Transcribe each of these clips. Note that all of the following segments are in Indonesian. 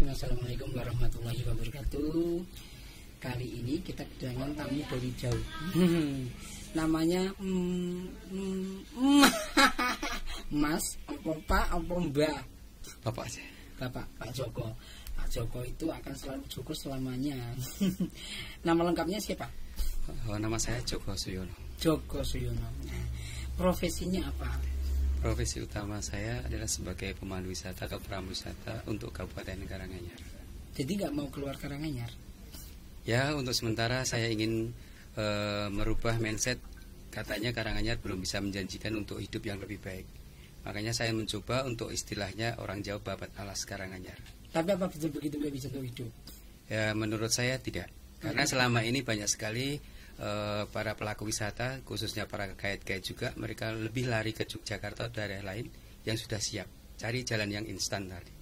Assalamualaikum warahmatullahi wabarakatuh. Kali ini kita kedatangan tamu dari jauh. Namanya Mas, apa Pak, apa Mbak? Bapak aja. Pak Joko. Pak Joko itu akan selalu Joko selamanya. Nama lengkapnya siapa? Nama saya Joko Suyono. Joko Suyono. Profesinya apa? Profesi utama saya adalah sebagai pemandu wisata atau prawisata untuk Kabupaten Karanganyar. Jadi nggak mau keluar Karanganyar? Ya, untuk sementara saya ingin merubah mindset. Katanya Karanganyar belum bisa menjanjikan untuk hidup yang lebih baik. Makanya saya mencoba untuk istilahnya orang Jawa babat alas Karanganyar. Tapi apa betul begitu nggak bisa untuk hidup? Ya, menurut saya tidak. Karena selama ini banyak sekali para pelaku wisata, khususnya para guide-guide juga, mereka lebih lari ke Yogyakarta atau daerah lain yang sudah siap. Cari jalan yang instan tadi.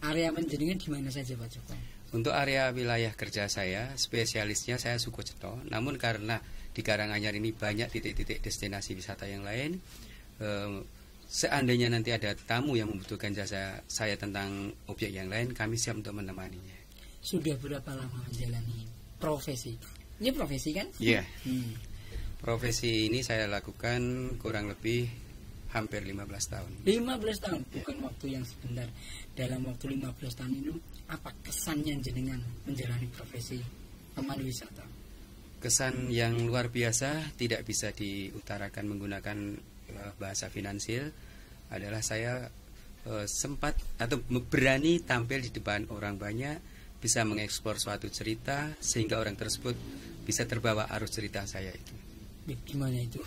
Area penjaringan di mana saja Pak Joko? Untuk area wilayah kerja saya, spesialisnya saya Sukoceto. Namun karena di Karanganyar ini banyak titik-titik destinasi wisata yang lain, seandainya nanti ada tamu yang membutuhkan jasa saya tentang objek yang lain, kami siap untuk menemaninya. Sudah berapa lama menjalani profesi? Ini profesi kan? Iya. Profesi ini saya lakukan kurang lebih hampir 15 tahun. 15 tahun, bukan waktu yang sebentar. Dalam waktu 15 tahun itu, apa kesannya jenengan menjalani profesi pemandu wisata? Kesan yang luar biasa, tidak bisa diutarakan menggunakan bahasa finansial, adalah saya sempat atau berani tampil di depan orang banyak, bisa mengeksplor suatu cerita sehingga orang tersebut bisa terbawa arus cerita saya itu. Gimana itu?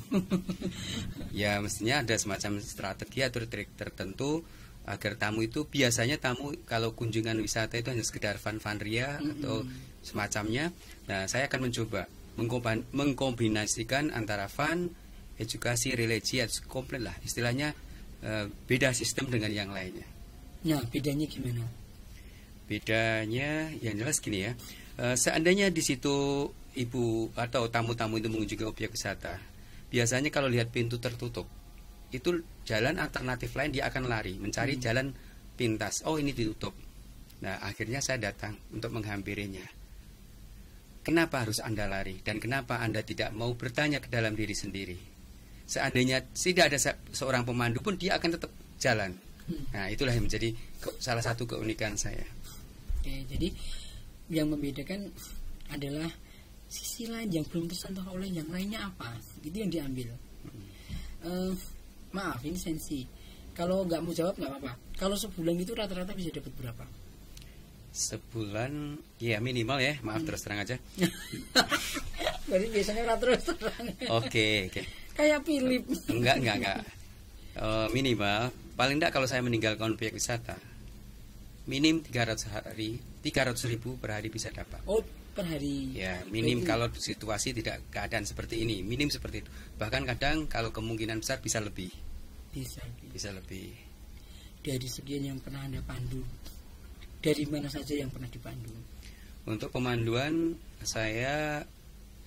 Ya, mestinya ada semacam strategi atau trik tertentu agar tamu itu, biasanya tamu kalau kunjungan wisata itu hanya sekedar fun ria atau semacamnya. Nah, saya akan mencoba mengkombinasikan antara fun, edukasi, religi, komplit lah istilahnya, beda sistem dengan yang lainnya. Nah, bedanya gimana? Bedanya yang jelas gini ya, seandainya di situ ibu atau tamu-tamu itu mengunjungi objek wisata, biasanya kalau lihat pintu tertutup, itu jalan alternatif lain dia akan lari mencari jalan pintas. Oh, ini ditutup. Nah, akhirnya saya datang untuk menghampirinya. Kenapa harus Anda lari dan kenapa Anda tidak mau bertanya ke dalam diri sendiri? Seandainya tidak ada seorang pemandu pun dia akan tetap jalan. Nah, itulah yang menjadi salah satu keunikan saya. Oke, jadi yang membedakan adalah sisi lain yang belum tersentuh oleh yang lainnya apa? Itu yang diambil. Maaf, ini sensi. Kalau nggak mau jawab nggak apa-apa. Kalau sebulan itu rata-rata bisa dapat berapa? Sebulan, ya minimal ya. Maaf, terus terang aja. Berarti biasanya terus terang. Oke. Kayak Philip. Enggak. Minimal, paling enggak kalau saya meninggalkan objek wisata, minim 300.000 per hari bisa dapat. Oh, per hari. Ya, minim. Kalau situasi tidak keadaan seperti ini, minim seperti itu. Bahkan kadang kalau kemungkinan besar bisa lebih. Bisa lebih. Dari sekian yang pernah Anda pandu, dari mana saja yang pernah dipandu? Untuk pemanduan saya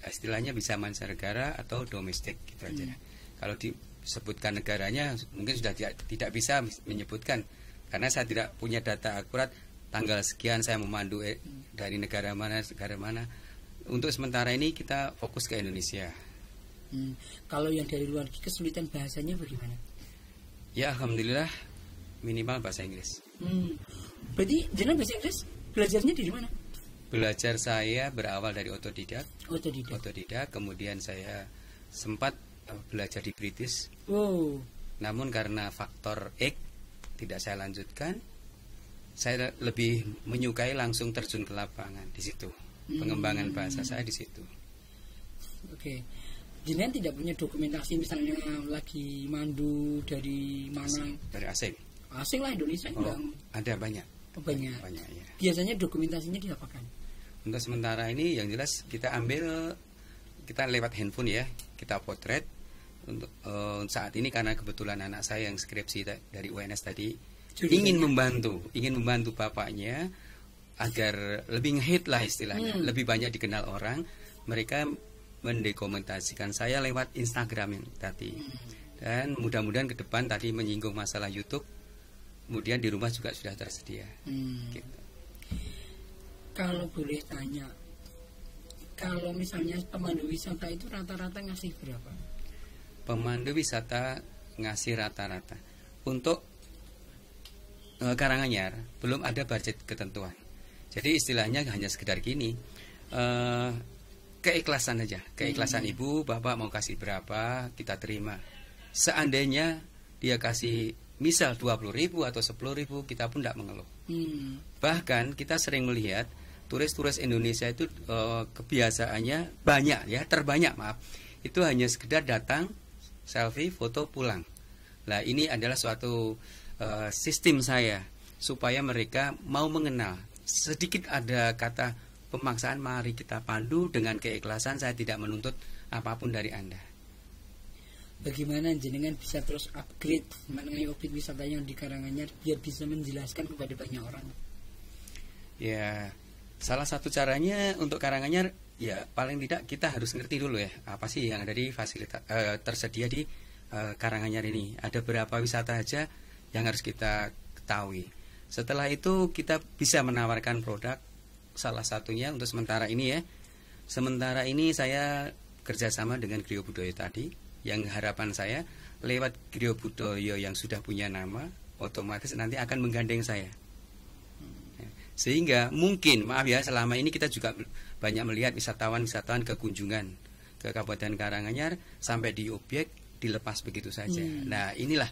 istilahnya bisa mancanegara atau domestik gitu aja. Kalau disebutkan negaranya mungkin sudah tidak bisa menyebutkan, karena saya tidak punya data akurat tanggal sekian saya memandu dari negara mana. Untuk sementara ini kita fokus ke Indonesia. Kalau yang dari luar, kesulitan bahasanya bagaimana? Ya, alhamdulillah minimal bahasa Inggris. Berarti jenengan bahasa Inggris belajarnya dari mana? Belajar saya berawal dari otodidak. Otodidak. Kemudian saya sempat belajar di British. Namun karena faktor X tidak saya lanjutkan. Saya lebih menyukai langsung terjun ke lapangan di situ. Pengembangan bahasa saya di situ. Oke. Jenengan tidak punya dokumentasi misalnya lagi mandu dari mana? Dari asing. Asing lah, Indonesia enggak. Ada banyak. Banyak ya. Biasanya dokumentasinya diapakan? Untuk sementara ini yang jelas kita lewat handphone ya, kita potret. Untuk saat ini karena kebetulan anak saya yang skripsi dari UNS tadi ingin membantu bapaknya agar lebih ngehit lah istilahnya, lebih banyak dikenal orang. Mereka mendokumentasikan saya lewat Instagram yang tadi. Dan mudah-mudahan ke depan tadi menyinggung masalah YouTube, kemudian di rumah juga sudah tersedia. Gitu. Kalau boleh tanya, kalau misalnya pemandu wisata itu rata-rata ngasih berapa? Pemandu wisata ngasih rata-rata untuk Karanganyar belum ada budget ketentuan. Jadi istilahnya hanya sekedar gini, keikhlasan aja, keikhlasan ibu, bapak mau kasih berapa kita terima. Seandainya dia kasih misal 20.000 atau 10.000, kita pun tidak mengeluh. Bahkan kita sering melihat turis-turis Indonesia itu kebiasaannya banyak ya, terbanyak maaf, itu hanya sekedar datang, selfie, foto, pulang. Nah ini adalah suatu sistem saya supaya mereka mau mengenal. Sedikit ada kata pemaksaan, mari kita pandu dengan keikhlasan, saya tidak menuntut apapun dari Anda. Bagaimana jenengan bisa terus upgrade mengenai objek wisata yang di Karanganyar biar bisa menjelaskan kepada banyak orang? Ya, salah satu caranya untuk Karanganyar, ya paling tidak kita harus ngerti dulu ya apa sih yang ada di fasilitas tersedia di Karanganyar ini. Ada berapa wisata aja yang harus kita ketahui. Setelah itu kita bisa menawarkan produk. Salah satunya untuk sementara ini ya. Sementara ini saya kerjasama dengan Griyo Budoyo tadi. Yang harapan saya lewat Griyo Budoyo yang sudah punya nama, otomatis nanti akan menggandeng saya. Sehingga mungkin, maaf ya, selama ini kita juga banyak melihat wisatawan-wisatawan kekunjungan ke Kabupaten Karanganyar sampai di objek dilepas begitu saja. Nah inilah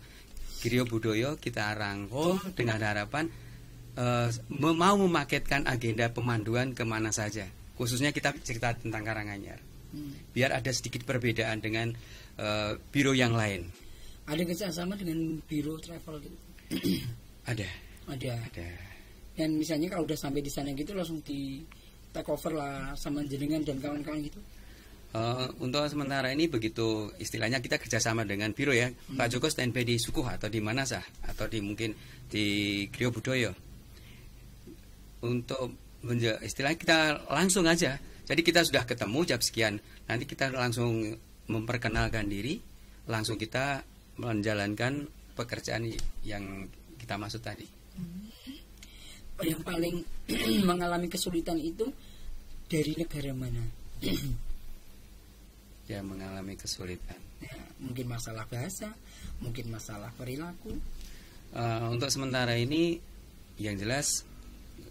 Griyo Budoyo kita rangkul dengan harapan mau memaketkan agenda pemanduan kemana saja. Khususnya kita cerita tentang Karanganyar. Biar ada sedikit perbedaan dengan biro yang lain. Ada kerjasama dengan biro travel gitu? Ada. Dan misalnya kalau udah sampai di sana gitu langsung di take over lah sama jenengan dan kawan-kawan gitu? Untuk sementara ini begitu istilahnya kita kerjasama dengan biro ya. Pak Joko standby di Sukuh atau di Manasah atau mungkin di Griyo Budoyo. Untuk istilahnya kita langsung aja. Jadi kita sudah ketemu jam sekian, nanti kita langsung memperkenalkan diri, langsung kita menjalankan pekerjaan yang kita maksud tadi. Yang paling mengalami kesulitan itu dari negara mana? Ya mengalami kesulitan. Ya, mungkin masalah bahasa, mungkin masalah perilaku. Untuk sementara ini, yang jelas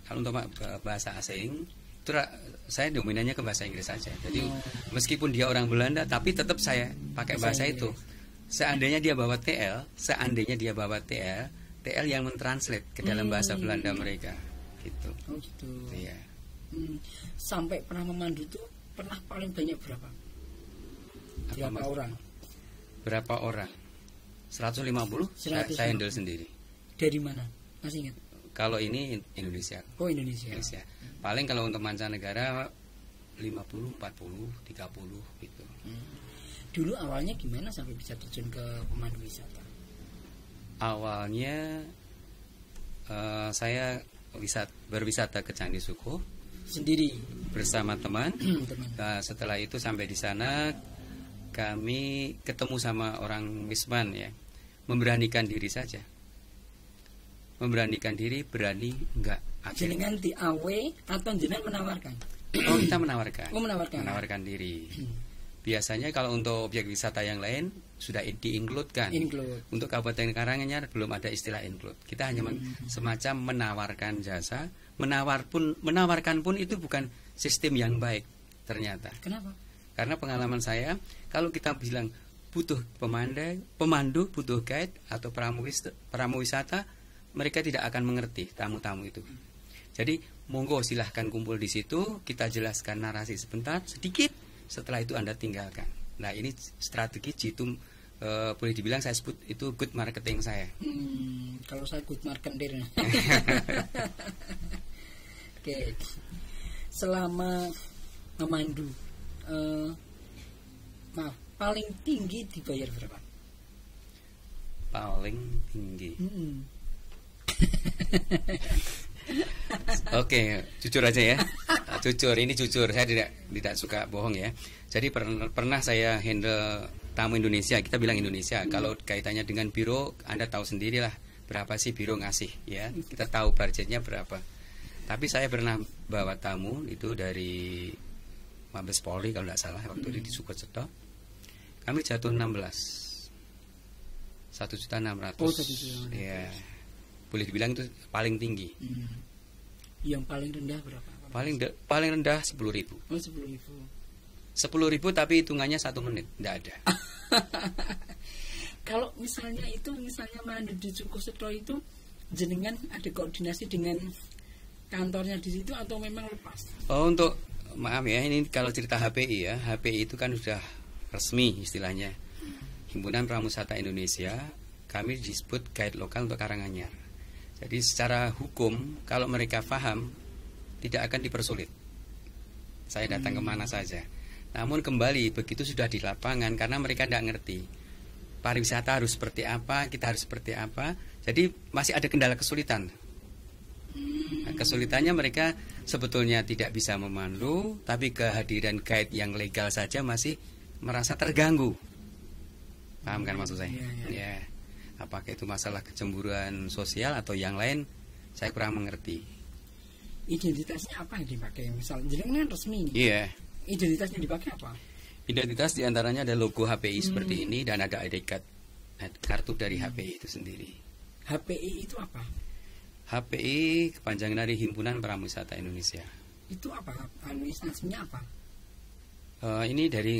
kalau untuk bahasa asing, itu saya dominannya ke bahasa Inggris saja. Jadi meskipun dia orang Belanda, tapi tetap saya pakai bahasa itu. Seandainya dia bawa TL, TL yang mentranslate ke dalam bahasa Belanda mereka, gitu. Oh gitu. Iya. Sampai pernah memandu tuh pernah paling banyak berapa? Berapa orang? 150. Saya handle sendiri. Dari mana? Masih ingat? Kalau ini Indonesia. Oh Indonesia. Paling kalau untuk mancanegara 50, 40, 30 gitu. Dulu awalnya gimana sampai bisa terjun ke pemandu wisata? Awalnya saya berwisata ke Candi Sukuh sendiri bersama teman. Setelah itu sampai di sana kami ketemu sama orang Wisman ya, memberanikan diri saja. Memberanikan diri, berani enggak. Jenengan di AW atau jenengan menawarkan? Oh kita menawarkan. Menawarkan diri. Biasanya kalau untuk objek wisata yang lain sudah di-include-kan. Untuk Kabupaten Karanganyar belum ada istilah include. Kita hanya semacam menawarkan jasa. Menawarkan pun itu bukan sistem yang baik ternyata. Kenapa? Karena pengalaman saya, kalau kita bilang butuh pemandu, butuh guide atau pramu wisata, mereka tidak akan mengerti tamu-tamu itu. Jadi monggo silahkan kumpul di situ, kita jelaskan narasi sebentar, sedikit. Setelah itu Anda tinggalkan. Nah ini strategi jitu, boleh dibilang saya sebut itu good marketing saya. Kalau saya good marketer. Oke. Selama memandu, paling tinggi dibayar berapa? Paling tinggi. Oke, jujur aja ya. Ini jujur, saya tidak suka bohong ya. Jadi pernah saya handle tamu Indonesia, kita bilang Indonesia. Kalau kaitannya dengan biro, Anda tahu sendirilah berapa sih biro ngasih ya, kita tahu budgetnya berapa. Tapi saya pernah bawa tamu itu dari Mabes Polri kalau tidak salah, waktu itu di Sukoceto, kami jatuh 1.600.000. Oh, 1.600.000. Ya, boleh dibilang itu paling tinggi. Yang paling rendah berapa? Paling rendah 10.000. Oh, 10.000. 10.000 tapi hitungannya 1 menit, tidak ada. Kalau misalnya mandiri di Sukoceto itu, jenengan ada koordinasi dengan kantornya di situ atau memang lepas? Oh, untuk maaf ya, ini kalau cerita HPI ya, HPI itu kan sudah resmi istilahnya, Himpunan Pramusata Indonesia. Kami disebut guide lokal untuk Karanganyar. Jadi secara hukum kalau mereka paham tidak akan dipersulit. Saya datang kemana saja. Namun kembali begitu sudah di lapangan, karena mereka tidak ngerti pariwisata harus seperti apa, kita harus seperti apa. Jadi masih ada kendala kesulitan. Nah, kesulitannya mereka sebetulnya tidak bisa memandu, tapi kehadiran guide yang legal saja masih merasa terganggu. Paham kan maksud saya? Ya. Apakah itu masalah kecemburuan sosial atau yang lain, saya kurang mengerti. Identitasnya apa yang dipakai? Misal jenengan resmi nih. Iya. Identitasnya dipakai apa? Identitas diantaranya ada logo HPI seperti ini dan ada ID card, kartu dari HPI itu sendiri. HPI itu apa? HPI kepanjangan dari Himpunan Pramusata Indonesia. Itu apa? Administrasinya apa? Ini dari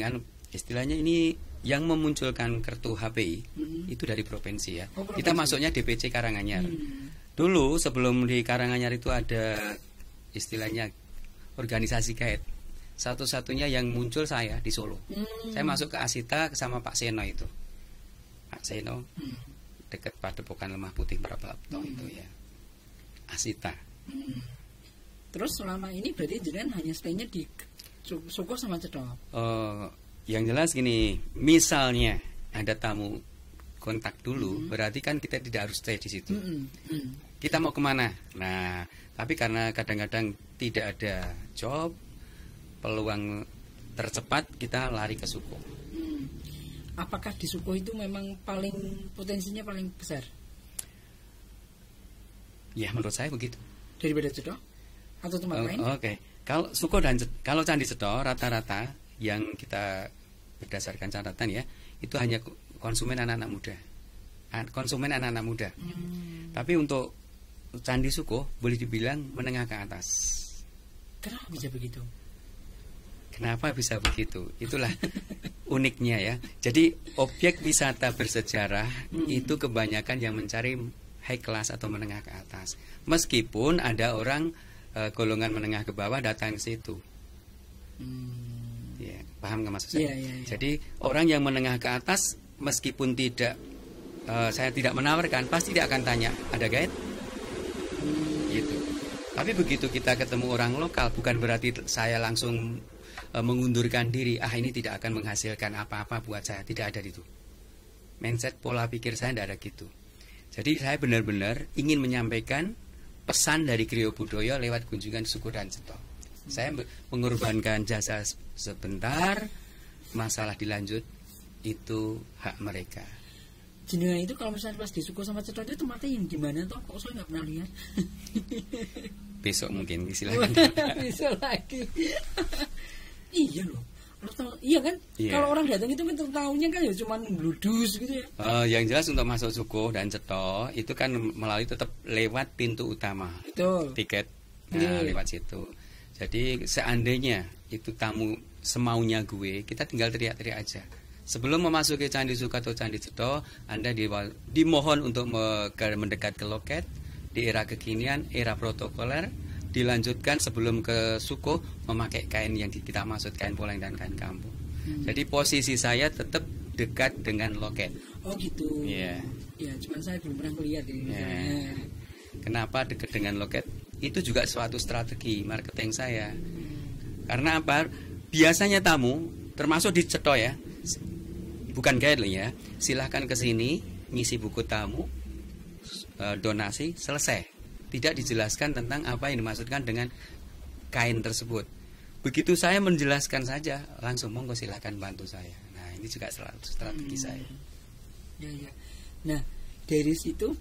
istilahnya ini yang memunculkan kartu HPI itu dari provinsi ya. Oh, provinsi. Kita masuknya DPC Karanganyar. Dulu sebelum di Karanganyar itu ada istilahnya organisasi guide. Satu-satunya yang muncul saya di Solo. Saya masuk ke Asita sama Pak Seno itu. Pak Seno dekat Padepokan Lemah Putih Prapto itu ya. Asita. Terus selama ini berarti jenengan hanya stay-nya di Suko sama Ceto? Yang jelas gini, misalnya ada tamu kontak dulu, berarti kan kita tidak harus stay di situ. Kita mau kemana? Nah, tapi karena kadang-kadang tidak ada job, peluang tercepat kita lari ke Suko. Apakah di Suko itu memang potensinya paling besar? Ya menurut saya begitu. Daripada Ceto atau tempat lain? Oke. Kalau Suko dan kalau Candi Ceto rata-rata yang kita berdasarkan catatan ya, itu hanya konsumen anak-anak muda. Tapi untuk Candi Suko boleh dibilang menengah ke atas. Kenapa bisa begitu? Kenapa bisa begitu? Itulah uniknya ya. Jadi objek wisata bersejarah itu kebanyakan yang mencari high class atau menengah ke atas. Meskipun ada orang golongan menengah ke bawah datang ke situ. Ya, paham nggak maksud saya? Ya. Jadi orang yang menengah ke atas meskipun tidak saya tidak menawarkan, pasti dia akan tanya, ada guide? Gitu. Tapi begitu kita ketemu orang lokal, bukan berarti saya langsung mengundurkan diri. Ini tidak akan menghasilkan apa-apa buat saya. Tidak ada itu. Mindset pola pikir saya tidak ada gitu. Jadi saya benar-benar ingin menyampaikan pesan dari Griyo Budoyo lewat kunjungan Suko dan Ceto. Saya mengorbankan jasa sebentar, masalah dilanjut itu hak mereka. Jenengan itu kalau misalnya pas di Suko sama Ceto itu tempatnya yang gimana toh? Kok saya nggak pernah lihat? Besok mungkin silakan. Besok lagi. Iya loh. Iya kan? Iya. Kalau orang datang itu kan tahunya kan ya cuma bludus gitu ya. Yang jelas untuk masuk Suko dan Ceto itu kan melalui tetap lewat pintu utama. Betul. Tiket lewat situ. Jadi seandainya itu tamu semaunya gue, kita tinggal teriak-teriak aja. Sebelum memasuki Candi Suko atau Candi Ceto, Anda dimohon untuk mendekat ke loket. Di era kekinian, era protokoler, dilanjutkan sebelum ke Suko memakai kain yang kita maksud kain poleng dan kain kampung. Jadi posisi saya tetap dekat dengan loket. Oh gitu. Iya. Ya, cuman saya belum pernah melihat ini. Yeah. Kenapa dekat dengan loket? Itu juga suatu strategi marketing saya. Karena apa? Biasanya tamu, termasuk di Ceto ya, bukan guide loh ya. Silahkan ke sini, ngisi buku tamu, donasi, selesai. Tidak dijelaskan tentang apa yang dimaksudkan dengan kain tersebut. Begitu saya menjelaskan saja, langsung monggo silahkan bantu saya. Nah, ini juga strategi saya. Ya. Nah, dari situ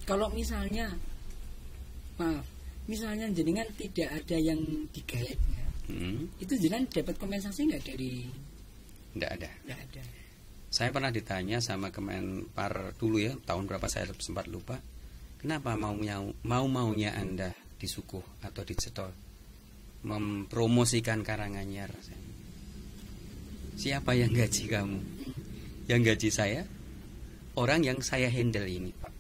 Kalau misalnya, maaf, misalnya jenengan tidak ada yang digayat, itu jenengan dapat kompensasi nggak dari? Nggak ada. Nggak ada. Saya pernah ditanya sama Kemenpar dulu ya, tahun berapa saya sempat lupa. Kenapa maunya Anda disukuh atau dicetol mempromosikan Karanganyar? Siapa yang gaji kamu? Yang gaji saya orang yang saya handle ini, Pak.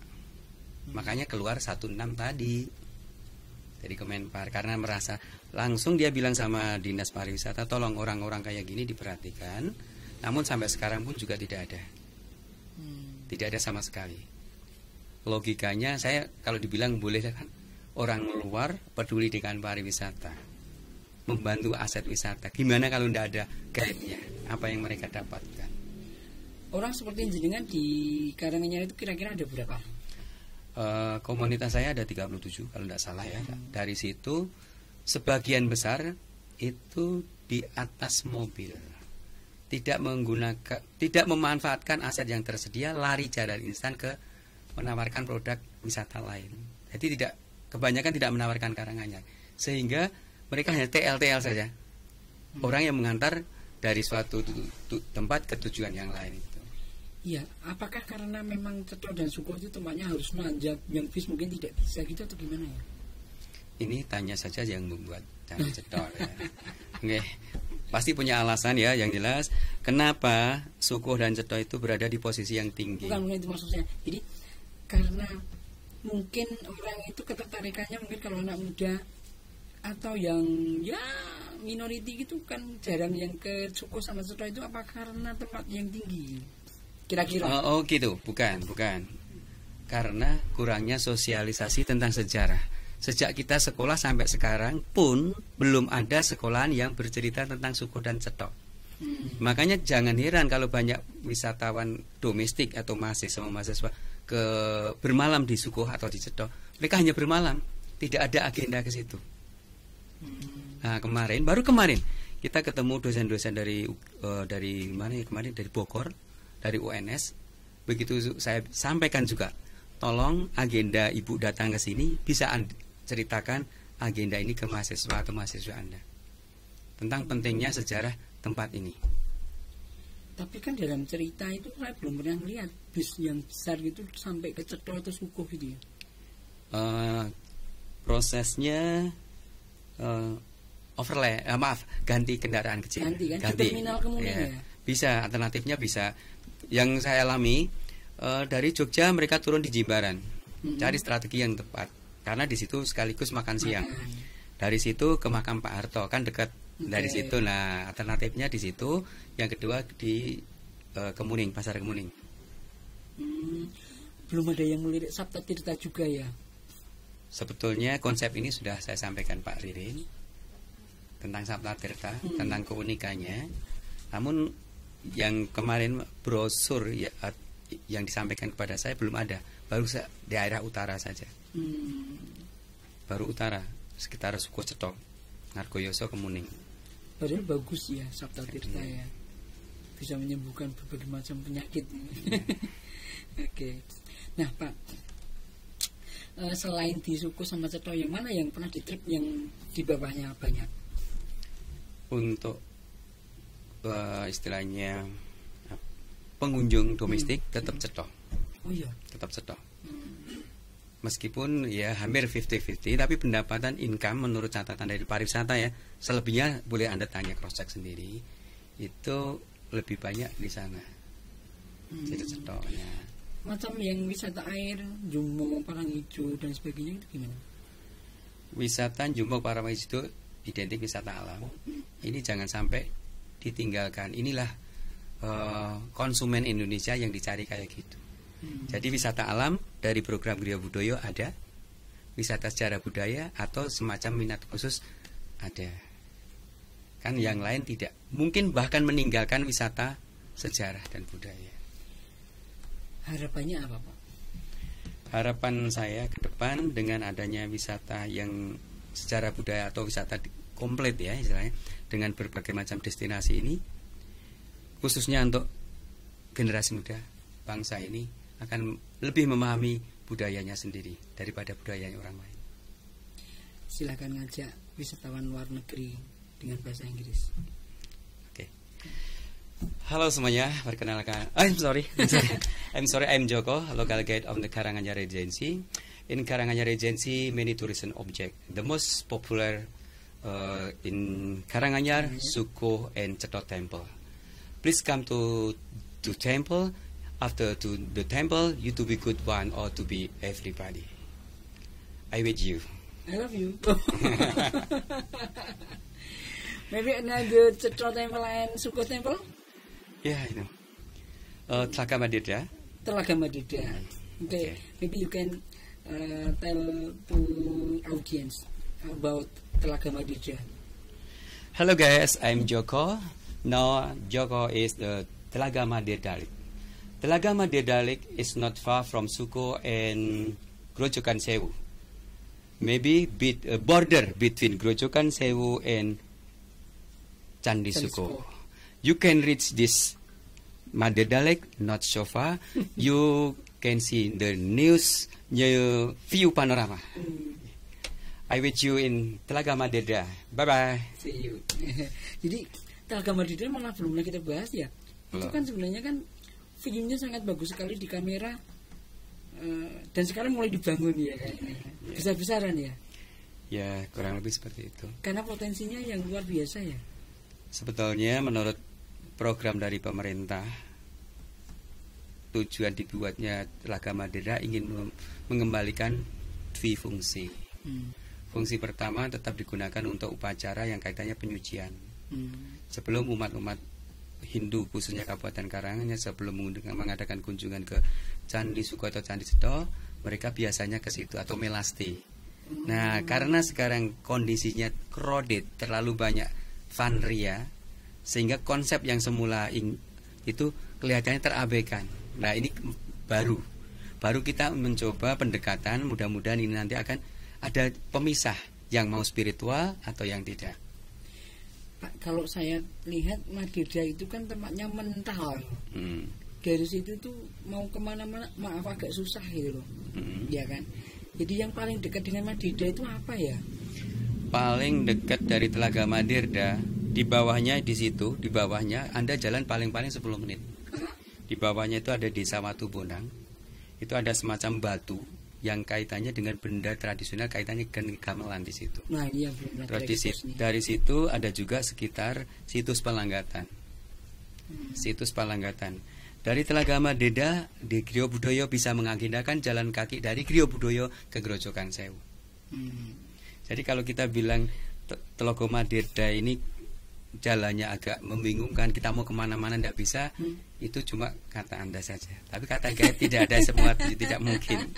Makanya keluar 16 tadi dari Kemenpar, karena merasa langsung dia bilang sama Dinas Pariwisata, tolong orang-orang kayak gini diperhatikan. Namun sampai sekarang pun juga tidak ada. Tidak ada sama sekali. Logikanya saya kalau dibilang boleh kan, orang luar peduli dengan pariwisata, membantu aset wisata. Gimana kalau tidak ada guide-nya? Apa yang mereka dapatkan? Orang seperti jenengan di Karanganyar itu kira-kira ada berapa? Komunitas saya ada 37 kalau tidak salah ya. Dari situ sebagian besar itu di atas mobil, tidak memanfaatkan aset yang tersedia, lari jalan instan ke menawarkan produk wisata lain. Jadi kebanyakan tidak menawarkan Karanganyar, sehingga mereka hanya TL saja. Orang yang mengantar dari suatu tempat ke tujuan yang lain itu. Iya, apakah karena memang Cetol dan Sukoh itu tempatnya harus nanjak, yang bis mungkin tidak bisa gitu atau gimana ya? Ini tanya saja yang membuat Candi Cetol ya. Oke, pasti punya alasan ya yang jelas kenapa Sukoh dan Cetol itu berada di posisi yang tinggi. Bukan itu maksudnya. Jadi karena mungkin orang itu ketertarikannya mungkin kalau anak muda atau yang ya minority gitu kan jarang yang ke Sukoh sama Cetol itu, apa karena tempat yang tinggi? Kira-kira. Oh gitu, bukan. Karena kurangnya sosialisasi tentang sejarah. Sejak kita sekolah sampai sekarang pun belum ada sekolahan yang bercerita tentang Sukoh dan Cetol. Makanya jangan heran kalau banyak wisatawan domestik atau mahasiswa bermalam di Sukoh atau di Cetol. Mereka hanya bermalam, tidak ada agenda ke situ. Nah, baru kemarin kita ketemu dosen-dosen dari mana ya kemarin, dari Bogor, dari UNS. Begitu saya sampaikan juga, tolong agenda Ibu datang ke sini bisa ceritakan agenda ini ke mahasiswa atau mahasiswa Anda tentang pentingnya sejarah tempat ini. Tapi kan dalam cerita itu saya belum pernah melihat bus yang besar gitu sampai ke Cetol atau Sukoh gitu ya. Prosesnya ganti kendaraan kecil. Ganti kan, ganti. Terminal kemudian ya. Bisa, alternatifnya bisa. Yang saya alami dari Jogja mereka turun di Jimbaran, cari strategi yang tepat, karena di situ sekaligus makan siang. Dari situ ke makam Pak Harto kan dekat. Dari situ, nah alternatifnya di situ. Yang kedua di Kemuning, Pasar Kemuning. Belum ada yang melirik Sabta Tirta juga ya. Sebetulnya konsep ini sudah saya sampaikan Pak Ririn tentang Sabta Tirta, tentang keunikannya. Namun yang kemarin brosur ya, yang disampaikan kepada saya belum ada, baru daerah utara saja. Baru utara, sekitar Sukoh, Cetol, Ngargoyoso, Kemuning. Padahal bagus ya Sabta Tirta ya, bisa menyembuhkan berbagai macam penyakit. Oke. Nah Pak, selain di Sukoh sama Cetol, yang mana yang pernah di trip yang di bawahnya banyak? Untuk istilahnya pengunjung domestik tetap Cetol. Oh iya, tetap Cetol. Meskipun ya hampir 50-50, tapi pendapatan income menurut catatan dari pariwisata ya, selebihnya boleh Anda tanya cross check sendiri, itu lebih banyak di sana. Jadi Cetolnya. Macam yang wisata air, Jumbok, Paranghijo dan sebagainya itu gimana? Wisata Jumbok, Paranghijo identik wisata alam. Ini jangan sampai ditinggalkan. Inilah konsumen Indonesia yang dicari kayak gitu. Jadi wisata alam dari program Griya Budoyo ada, wisata sejarah budaya atau semacam minat khusus ada. Kan yang lain tidak. Mungkin bahkan meninggalkan wisata sejarah dan budaya. Harapannya apa Pak? Harapan saya ke depan dengan adanya wisata yang sejarah budaya atau wisata komplit ya istilahnya, dengan berbagai macam destinasi ini, khususnya untuk generasi muda bangsa ini akan lebih memahami budayanya sendiri daripada budayanya orang lain. Silakan ngajak wisatawan luar negeri dengan bahasa Inggris. Oke. Halo semuanya, perkenalkan. I'm sorry. I'm Joko, local guide of the Karanganyar Regency. In Karanganyar Regency, many tourism objects. The most popular in Karanganyar, Suko and Cetot Temple. Please come to temple. After to the temple, you to be good one or to be everybody. I with you. I love you. Maybe another Cetot Temple and Suko Temple? Yeah, I know. Telaga Madeda. Telaga Madeda. Okay. Maybe you can tell to audience about Telaga Madeda. Hello guys, I'm Joko. Now Joko is the Telaga Madeda. Telaga Madeda is not far from Suko and Grojogan Sewu. Maybe border between Grojogan Sewu and Candi Suko. You can reach this Madeda Lake, not so far. You can see the news view panorama. I with you in Telaga Madeda. Bye bye. See you. Jadi Telaga Madeda malah belum kita bahas ya. Itu kan sebenarnya kan view-nya sangat bagus sekali di kamera. Dan sekarang mulai dibangun ya kayaknya. Besar-besaran ya. Ya kurang lebih seperti itu. Karena potensinya yang luar biasa ya. Sebetulnya menurut program dari pemerintah, tujuan dibuatnya Telaga Madeda ingin mengembalikan dwi fungsi. Fungsi pertama tetap digunakan untuk upacara yang kaitannya penyucian. Sebelum umat-umat Hindu khususnya Kabupaten Karanganyar sebelum mengadakan kunjungan ke Candi Suko atau Candi Ceto, mereka biasanya ke situ atau melasti. Nah, karena sekarang kondisinya crowded, terlalu banyak fanria, sehingga konsep yang semula itu kelihatannya terabaikan. Nah, ini baru kita mencoba pendekatan, mudah-mudahan ini nanti akan ada pemisah yang mau spiritual atau yang tidak. Pak, kalau saya lihat Madeda itu kan tempatnya mental. Dari situ tuh mau kemana-mana, maaf agak susah gitu loh, ya kan. Jadi yang paling dekat dengan Madeda itu apa ya? Paling dekat dari Telaga Madeda, di bawahnya di situ, di bawahnya Anda jalan paling-paling 10 menit. Di bawahnya itu ada Desa Watu Bonang. Itu ada semacam batu yang kaitannya dengan benda tradisional, kaitannya dengan gamelan di situ. Nah, iya, terus dari situ ada juga sekitar situs Palanggatan. Situs Palanggatan. Dari Telaga Madeda di Griyo Budoyo bisa mengagendakan jalan kaki dari Griyo Budoyo ke Grojogan Sewu. Jadi kalau kita bilang Telaga Madeda ini jalannya agak membingungkan, kita mau kemana-mana tidak bisa, itu cuma kata Anda saja. Tapi kata guide tidak ada semua, tidak mungkin.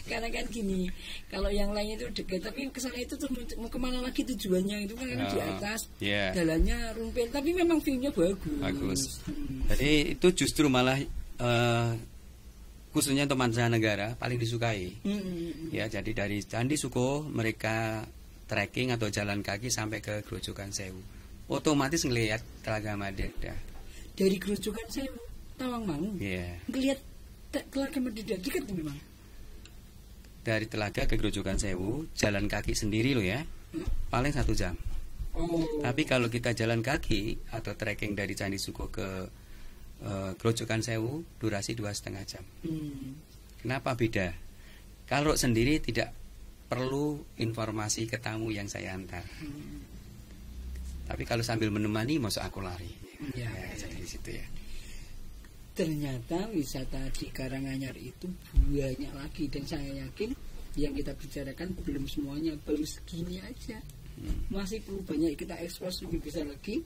Karena kan gini, kalau yang lain itu dekat, tapi kesana itu tuh mau kemana lagi tujuannya itu kan di atas, jalannya rumpil, tapi memang view-nya bagus. Jadi itu justru malah khususnya untuk mancanegara paling disukai. Ya, jadi dari Candi Suko mereka trekking atau jalan kaki sampai ke Grojogan Sewu, otomatis ngelihat Telaga Madeda. Dari Grojogan Sewu, Tawangmangu, ngelihat Telaga Madeda dekat memang. Dari Telaga ke Grojogan Sewu jalan kaki sendiri loh ya, paling 1 jam. Tapi kalau kita jalan kaki atau trekking dari Candi Suko ke Grojogan Sewu durasi 2,5 jam. Kenapa beda? Kalau sendiri tidak perlu informasi ke tamu yang saya antar. Tapi kalau sambil menemani, masuk aku lari. Jadi di situ ya. Ternyata wisata di Karanganyar itu banyak lagi, dan saya yakin yang kita bicarakan belum semuanya, baru segini aja. Masih perlu banyak kita ekspos lebih besar lagi.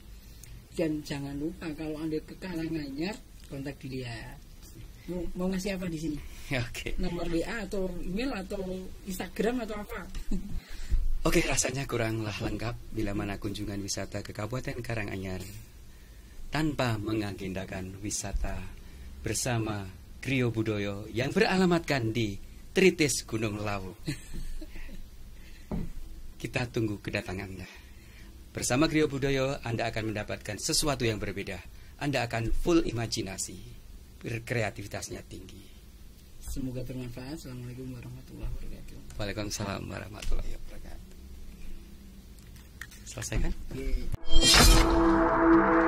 Dan jangan lupa kalau Anda ke Karanganyar, kontak dia. Mau ngasih apa di sini? Nomor WA atau email atau Instagram atau apa? Oke, rasanya kuranglah lengkap bila mana kunjungan wisata ke Kabupaten Karanganyar tanpa mengagendakan wisata bersama Griyo Budoyo yang beralamatkan di Tritis Gunung Lawu. Kita tunggu kedatangannya. Bersama Griyo Budoyo Anda akan mendapatkan sesuatu yang berbeda. Anda akan full imajinasi, kreativitasnya tinggi. Semoga bermanfaat. Assalamualaikum warahmatullahi wabarakatuh. Waalaikumsalam warahmatullahi wabarakatuh. Selesai kan? Yeah.